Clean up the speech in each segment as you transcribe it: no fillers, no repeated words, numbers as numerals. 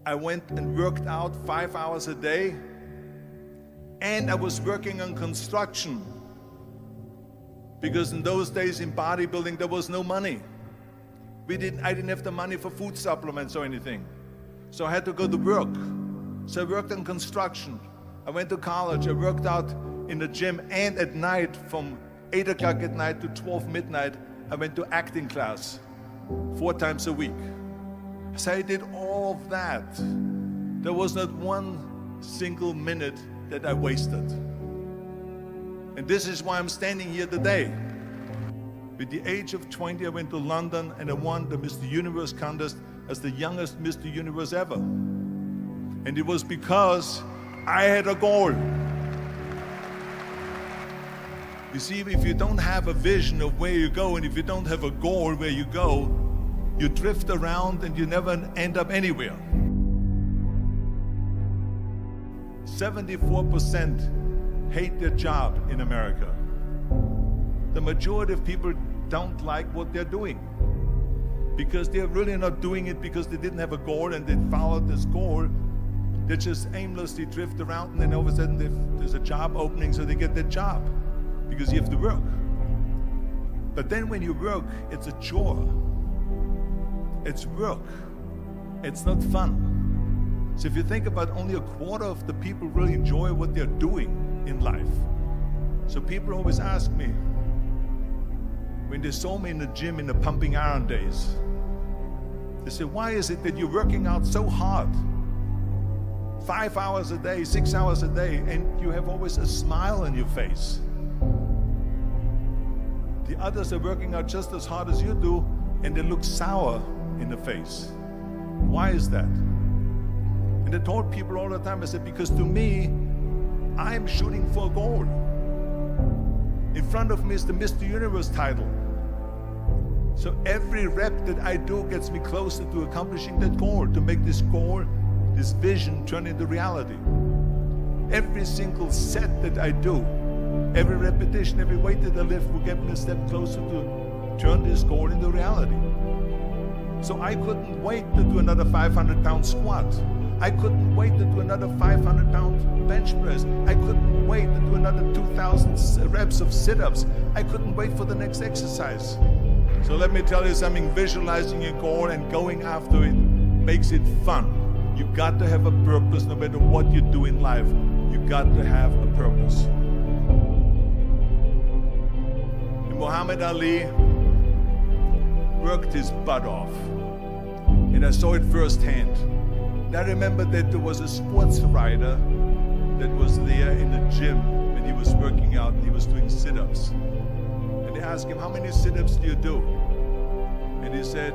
I went and worked out 5 hours a day, and I was working on construction. Because in those days in bodybuilding, there was no money. I didn't have the money for food supplements or anything. So I had to go to work. So I worked on construction. I went to college, I worked out in the gym, and at night from 8 o'clock at night to 12 midnight, I went to acting class 4 times a week. So I did all of that. There was not one single minute that I wasted. And this is why I'm standing here today. With the age of 20, I went to London and I won the Mr. Universe contest as the youngest Mr. Universe ever. And it was because I had a goal. You see, if you don't have a vision of where you go, and if you don't have a goal where you go, you drift around and you never end up anywhere. 74% hate their job in America. The majority of people don't like what they're doing because they're really not doing it because they didn't have a goal and they followed this goal. They just aimlessly drift around, and then all of a sudden there's a job opening, so they get that job because you have to work. But then when you work, it's a chore. It's work. It's not fun. So if you think about, only a quarter of the people really enjoy what they're doing in life. So people always ask me, when they saw me in the gym in the pumping iron days, they say, why is it that you're working out so hard? 5 hours a day, 6 hours a day, and you have always a smile on your face. The others are working out just as hard as you do, and they look sour in the face. Why is that? And I told people all the time, I said, because to me, I'm shooting for a goal. In front of me is the Mr. Universe title. So every rep that I do gets me closer to accomplishing that goal, to make this goal, this vision turn into reality. Every single set that I do, every repetition, every weight that I lift will get me a step closer to turn this goal into reality. So I couldn't wait to do another 500-pound squat. I couldn't wait to do another 500-pound bench press. I couldn't wait to do another 2,000 reps of sit-ups. I couldn't wait for the next exercise. So let me tell you something, visualizing your goal and going after it makes it fun. You got to have a purpose no matter what you do in life. You got to have a purpose. And Muhammad Ali worked his butt off. And I saw it firsthand. And I remember that there was a sports writer that was there in the gym when he was working out and he was doing sit-ups. And they asked him, how many sit-ups do you do? And he said,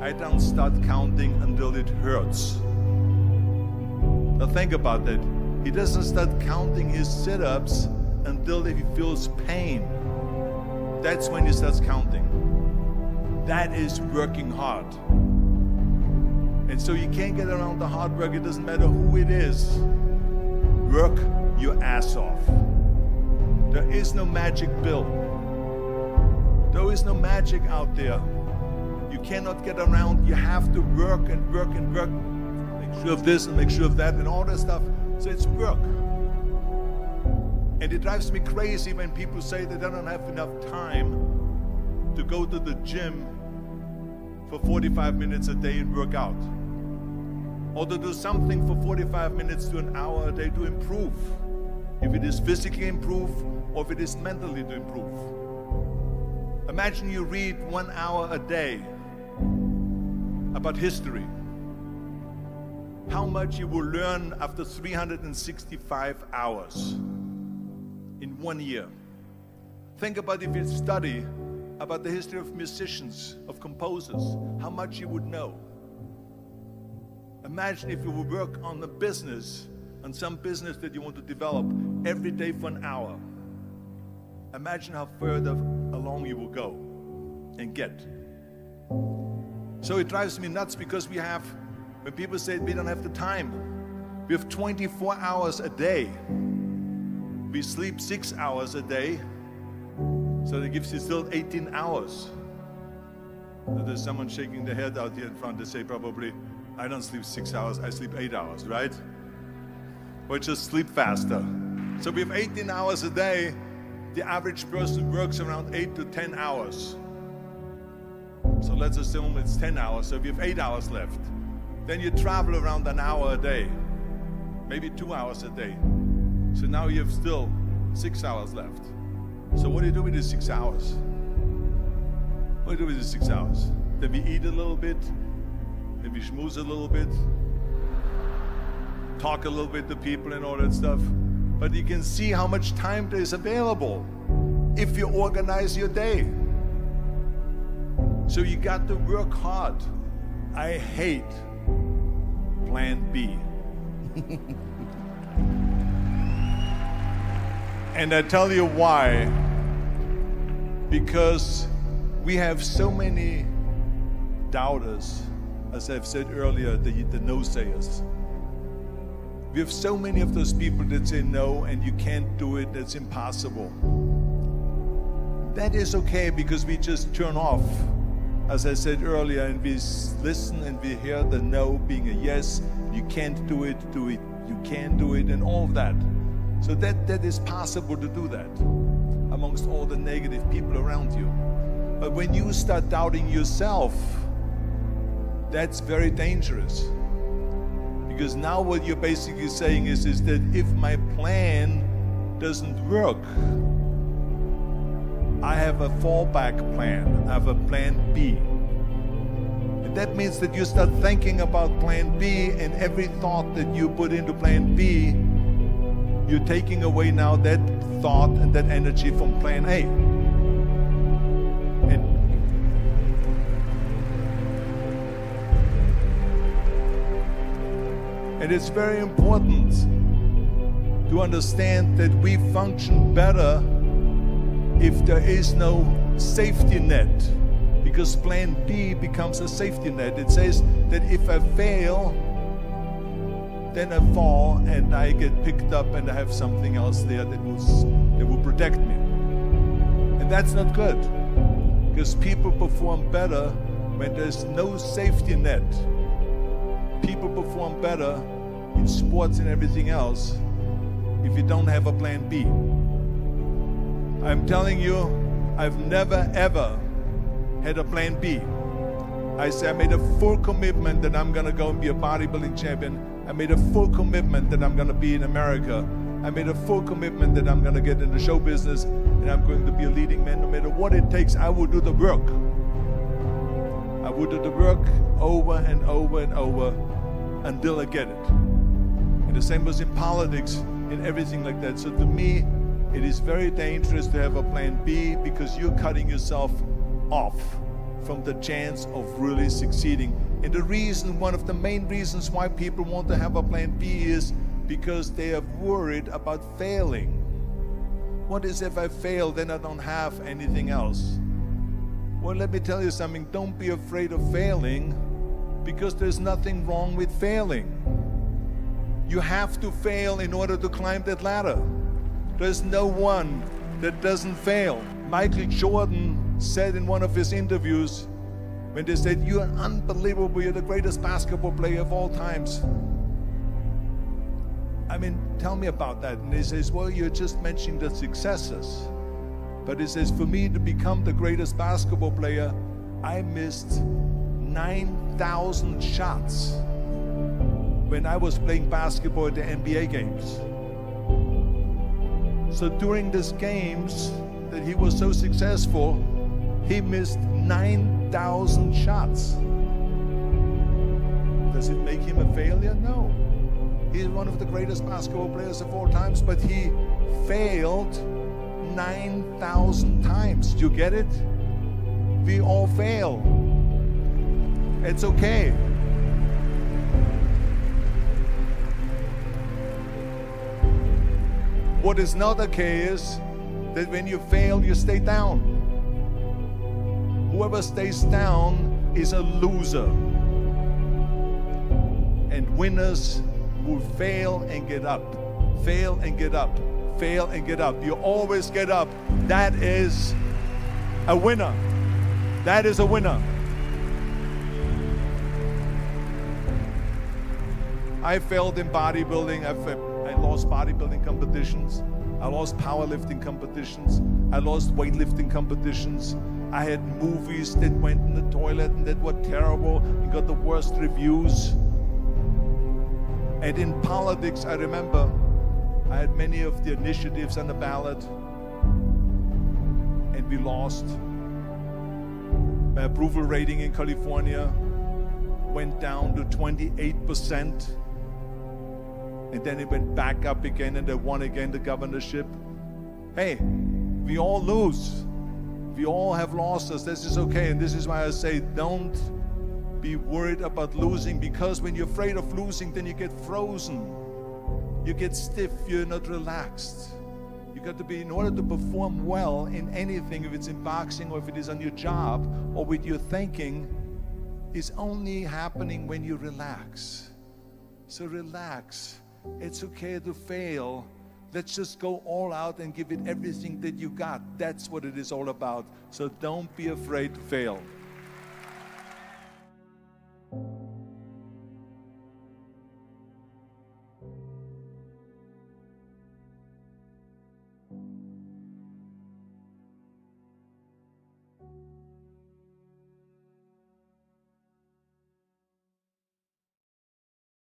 I don't start counting until it hurts. Now think about that. He doesn't start counting his sit-ups until he feels pain. That's when he starts counting. That is working hard. And so you can't get around the hard work. It doesn't matter who it is. Work your ass off. There is no magic pill. There is no magic out there. You cannot get around. You have to work and work and work. Make sure of this and make sure of that and all that stuff. So it's work. And it drives me crazy when people say that they don't have enough time to go to the gym for 45 minutes a day and work out. Or to do something for 45 minutes to an hour a day to improve. If it is physically improve or if it is mentally to improve. Imagine you read 1 hour a day about history. How much you will learn after 365 hours in 1 year. Think about if you study about the history of musicians, of composers, how much you would know. Imagine if you would work on a business, on some business that you want to develop every day for an hour. Imagine how further along you will go and get. So it drives me nuts because when people say we don't have the time, we have 24 hours a day. We sleep 6 hours a day, so that gives you still 18 hours. Now there's someone shaking their head out here in front. They say probably, I don't sleep 6 hours, I sleep 8 hours, right? Or just sleep faster. So we have 18 hours a day. The average person works around 8 to 10 hours. So let's assume it's 10 hours, so we have 8 hours left. Then you travel around an hour a day, maybe 2 hours a day. So now you have still 6 hours left. So what do you do with these 6 hours? What do you do with these 6 hours? Then we eat a little bit, then we schmooze a little bit, talk a little bit to people and all that stuff. But you can see how much time there is available if you organize your day. So you got to work hard. I hate plan B. And I tell you why. Because we have so many doubters, as I've said earlier, the no-sayers. We have so many of those people that say no and you can't do it, that's impossible. That is okay because we just turn off, as I said earlier, and we listen and we hear the no being a yes. You can't do it, you can do it, and all of that. So that is possible to do that amongst all the negative people around you. But when you start doubting yourself, that's very dangerous. Because now what you're basically saying is that if my plan doesn't work, I have a fallback plan, I have a plan B. And that means that you start thinking about plan B, and every thought that you put into plan B, you're taking away now that thought and that energy from plan A. And it's very important to understand that we function better if there is no safety net, because plan B becomes a safety net. It says that if I fail, then I fall and I get picked up and I have something else there that will protect me. And that's not good, because people perform better when there's no safety net. People perform better in sports and everything else if you don't have a plan B. I'm telling you, I've never ever had a plan B. I made a full commitment that I'm gonna go and be a bodybuilding champion. I made a full commitment that I'm gonna be in America. I made a full commitment that I'm gonna get in the show business and I'm going to be a leading man. No matter what it takes, I will do the work. I will do the work over and over and over until I get it. And the same was in politics and everything like that. So to me, it is very dangerous to have a plan B, because you're cutting yourself off from the chance of really succeeding. And the reason, one of the main reasons why people want to have a plan B is because they are worried about failing. What is if I fail, then I don't have anything else? Well, let me tell you something, don't be afraid of failing, because there's nothing wrong with failing. You have to fail in order to climb that ladder. There's no one that doesn't fail. Michael Jordan said in one of his interviews, when they said, "You're unbelievable, you're the greatest basketball player of all times." I mean, tell me about that. And he says, well, you're just mentioning the successes. But he says, for me to become the greatest basketball player, I missed 9,000 shots when I was playing basketball at the NBA games. So during these games that he was so successful, he missed 9,000 shots. Does it make him a failure? No. He's one of the greatest basketball players of all times, but he failed 9,000 times. Do you get it? We all fail. It's okay. What is not okay is that when you fail, you stay down. Whoever stays down is a loser. And winners will fail and get up, fail and get up, fail and get up. You always get up. That is a winner. That is a winner. I failed in bodybuilding. I lost bodybuilding competitions. I lost powerlifting competitions. I lost weightlifting competitions. I had movies that went in the toilet and that were terrible and got the worst reviews. And in politics, I remember I had many of the initiatives on the ballot, and we lost. My approval rating in California went down to 28%, and then it went back up again, and I won again the governorship. Hey, we all lose. We all have losses. This is okay, and this is why I say don't be worried about losing, because when you're afraid of losing, then you get frozen. You get stiff, you're not relaxed. You got to be, in order to perform well in anything, if it's in boxing or if it is on your job or with your thinking, is only happening when you relax. So relax. It's okay to fail. Let's just go all out and give it everything that you got. That's what it is all about. So don't be afraid to fail.